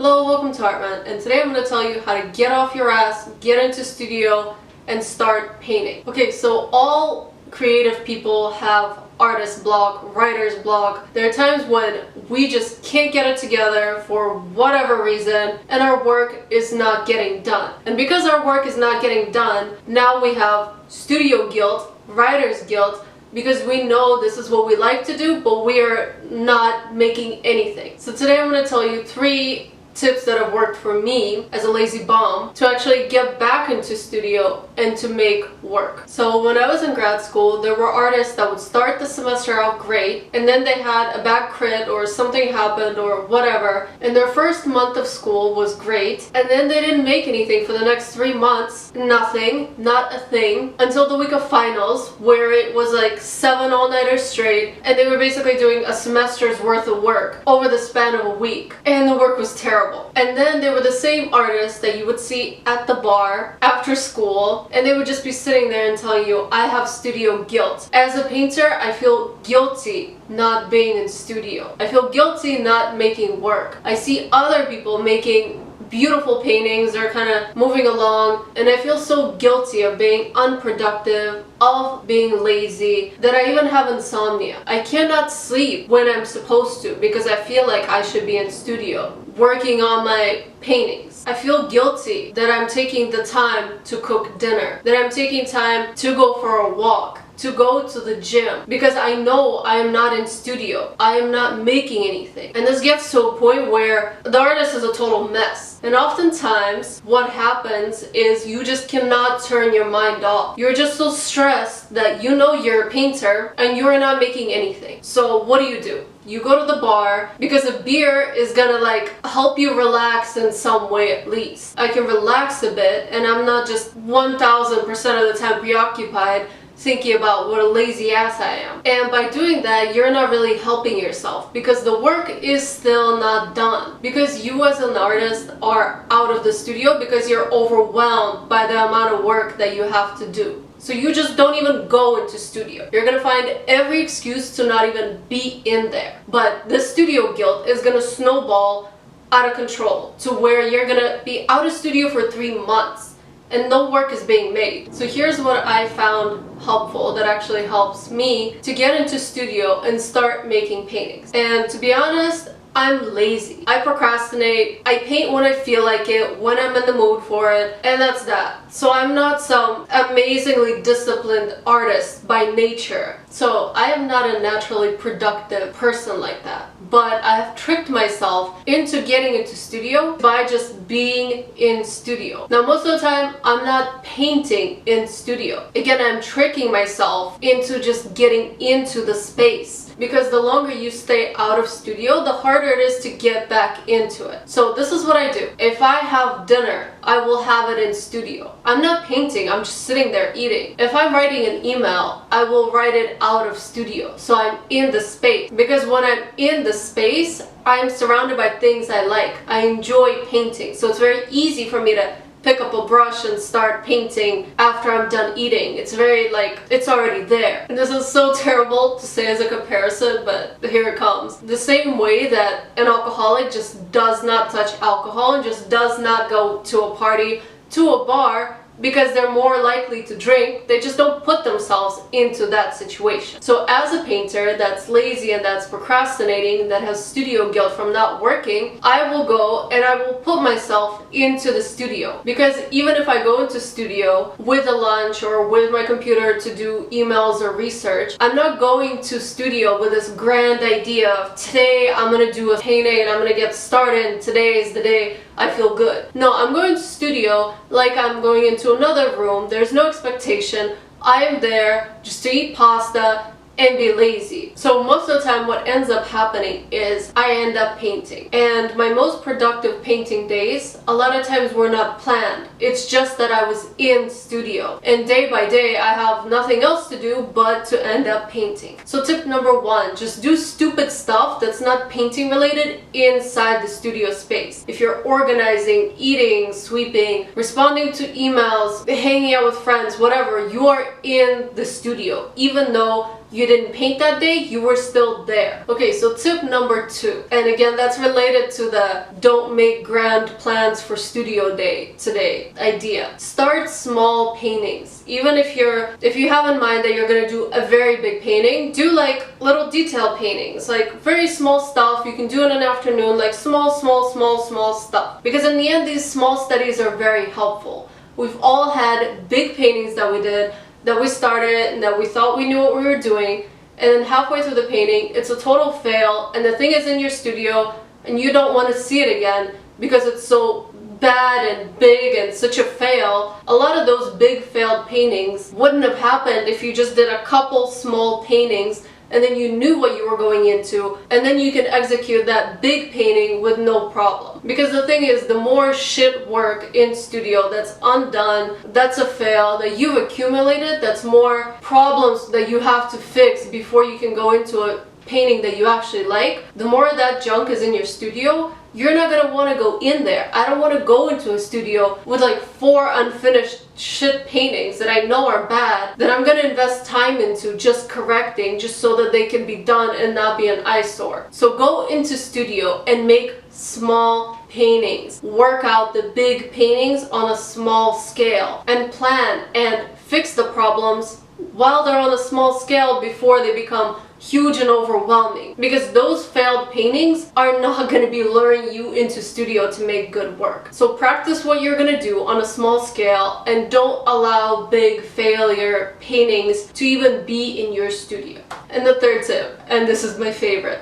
Hello, welcome to Artman, and today I'm going to tell you how to get off your ass, get into studio, and start painting. Okay, so all creative people have artist block, writer's block. There are times when we just can't get it together for whatever reason, and our work is not getting done. And because our work is not getting done, now we have studio guilt, writer's guilt, because we know this is what we like to do, but we are not making anything. So today I'm going to tell you 3 tips that have worked for me as a lazy bum to actually get back into studio and to make work. So when I was in grad school, there were artists that would start the semester out great, and then they had a bad crit or something happened or whatever, and their first month of school was great, and then they didn't make anything for the next 3 months. Nothing, not a thing, until the week of finals, where it was like 7 all-nighters straight, and they were basically doing a semester's worth of work over the span of a week, and the work was terrible. And then they were the same artists that you would see at the bar after school, and they would just be sitting there and telling you, I have studio guilt. As a painter, I feel guilty not being in studio. I feel guilty not making work. I see other people making beautiful paintings, they're kind of moving along, and I feel so guilty of being unproductive, of being lazy, that I even have insomnia. I cannot sleep when I'm supposed to because I feel like I should be in studio working on my paintings. I feel guilty that I'm taking the time to cook dinner, that I'm taking time to go for a walk, to go to the gym, because I know I am not in studio. I am not making anything. And this gets to a point where the artist is a total mess. And oftentimes what happens is you just cannot turn your mind off. You're just so stressed that you know you're a painter and you're not making anything. So what do? You go to the bar because a beer is gonna help you relax in some way at least. I can relax a bit and I'm not just 1000% of the time preoccupied thinking about what a lazy ass I am. And by doing that, you're not really helping yourself because the work is still not done. Because you as an artist are out of the studio because you're overwhelmed by the amount of work that you have to do. So you just don't even go into studio. You're gonna find every excuse to not even be in there. But the studio guilt is gonna snowball out of control to where you're gonna be out of studio for 3 months and no work is being made. So here's what I found helpful that actually helps me to get into studio and start making paintings. And to be honest, I'm lazy. I procrastinate. I paint when I feel like it, when I'm in the mood for it, and that's that. So I'm not some amazingly disciplined artist by nature. So I am not a naturally productive person like that. But I have tricked myself into getting into studio by just being in studio. Now most of the time, I'm not painting in studio. Again, I'm tricking myself into just getting into the space. Because the longer you stay out of studio, the harder it is to get back into it. So this is what I do. If I have dinner, I will have it in studio. I'm not painting, I'm just sitting there eating. If I'm writing an email, I will write it out of studio. So I'm in the space. Because when I'm in the space, I'm surrounded by things I like. I enjoy painting. So it's very easy for me to pick up a brush and start painting after I'm done eating. It's very it's already there. And this is so terrible to say as a comparison, but here it comes. The same way that an alcoholic just does not touch alcohol and just does not go to a party, to a bar, because they're more likely to drink, they just don't put themselves into that situation. So as a painter that's lazy and that's procrastinating, that has studio guilt from not working, I will go and I will put myself into the studio. Because even if I go into studio with a lunch or with my computer to do emails or research, I'm not going to studio with this grand idea of today I'm gonna do a painting and I'm gonna get started and today is the day I feel good. No, I'm going to studio like I'm going into another room. There's no expectation. I am there just to eat pasta and be lazy. So most of the time what ends up happening is I end up painting. And my most productive painting days, a lot of times were not planned. It's just that I was in studio. And day by day I have nothing else to do but to end up painting. So tip number 1, just do stupid stuff that's not painting related inside the studio space. If you're organizing, eating, sweeping, responding to emails, hanging out with friends, whatever, you are in the studio. Even though you didn't paint that day, you were still there. Okay, so tip number 2, and again, that's related to the don't make grand plans for studio day today idea. Start small paintings. Even if you have in mind that you're gonna do a very big painting, do like little detail paintings, like very small stuff you can do in an afternoon, like small stuff. Because in the end, these small studies are very helpful. We've all had big paintings that we did, that we started, and that we thought we knew what we were doing, and then halfway through the painting, it's a total fail, and the thing is in your studio, and you don't want to see it again because it's so bad and big and such a fail. A lot of those big failed paintings wouldn't have happened if you just did a couple small paintings and then you knew what you were going into, and then you can execute that big painting with no problem. Because the thing is, the more shit work in studio that's undone, that's a fail, that you've accumulated, that's more problems that you have to fix before you can go into a painting that you actually like, the more that junk is in your studio, you're not gonna want to go in there. I don't want to go into a studio with like 4 unfinished shit paintings that I know are bad, that I'm gonna invest time into just correcting, just so that they can be done and not be an eyesore. So go into studio and make small paintings. Work out the big paintings on a small scale and plan and fix the problems while they're on a small scale before they become huge and overwhelming, because those failed paintings are not going to be luring you into studio to make good work. So practice what you're going to do on a small scale and don't allow big failure paintings to even be in your studio. And the third tip, and this is my favorite,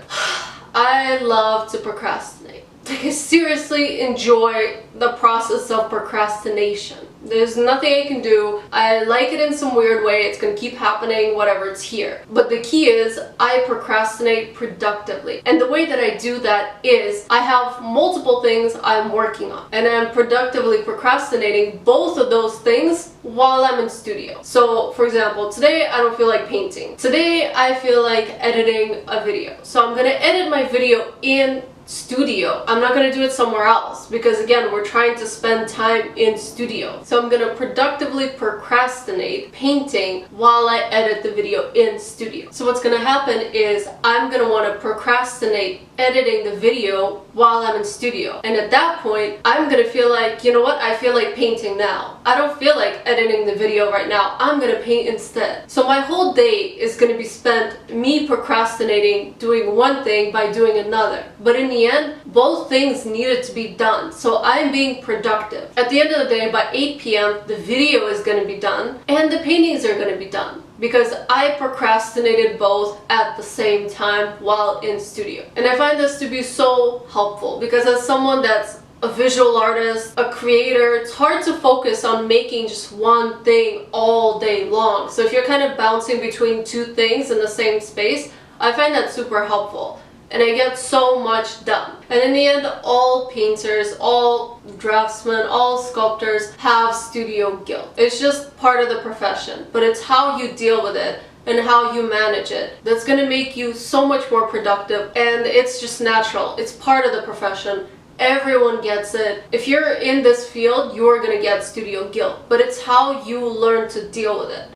I love to procrastinate. Like, I seriously enjoy the process of procrastination. There's nothing I can do. I like it in some weird way. It's gonna keep happening, whatever, it's here. But the key is I procrastinate productively. And the way that I do that is I have multiple things I'm working on, and I'm productively procrastinating both of those things while I'm in studio. So for example, today I don't feel like painting. Today I feel like editing a video. So I'm gonna edit my video in studio. I'm not going to do it somewhere else because again, we're trying to spend time in studio. So I'm going to productively procrastinate painting while I edit the video in studio. So what's going to happen is I'm going to want to procrastinate editing the video while I'm in studio. And at that point, I'm going to feel like, you know what, I feel like painting now. I don't feel like editing the video right now. I'm going to paint instead. So my whole day is going to be spent me procrastinating doing one thing by doing another. But in the end, both things needed to be done. So I'm being productive. At the end of the day, by 8 p.m., the video is going to be done and the paintings are going to be done, because I procrastinated both at the same time while in studio. And I find this to be so helpful because as someone that's a visual artist, a creator, it's hard to focus on making just one thing all day long. So if you're kind of bouncing between two things in the same space, I find that super helpful. And I get so much done. And in the end, all painters, all draftsmen, all sculptors have studio guilt. It's just part of the profession, but it's how you deal with it and how you manage it that's going to make you so much more productive. And it's just natural. It's part of the profession. Everyone gets it. If you're in this field, you're going to get studio guilt, but it's how you learn to deal with it.